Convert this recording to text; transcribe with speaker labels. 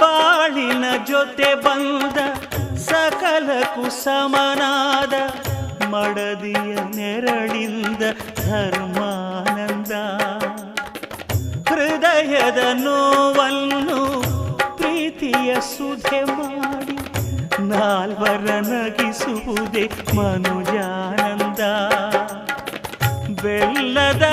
Speaker 1: ಬಾಳಿನ ಜೊತೆ ಬಂದ ಸಕಲಕ್ಕೂ ಸಮನಾದ ಮಡದಿಯ ನೆರಳಿಂದ ಧರ್ಮಾನಂದ. ಹೃದಯದ ನೋವನ್ನು ಪ್ರೀತಿಯ ಸುಧೆ ಮಾಡಿ ನಾಲ್ವರ ನಗಿಸುವುದೇ ಮನುಜಾನಂದ. ಬೆಲ್ಲದ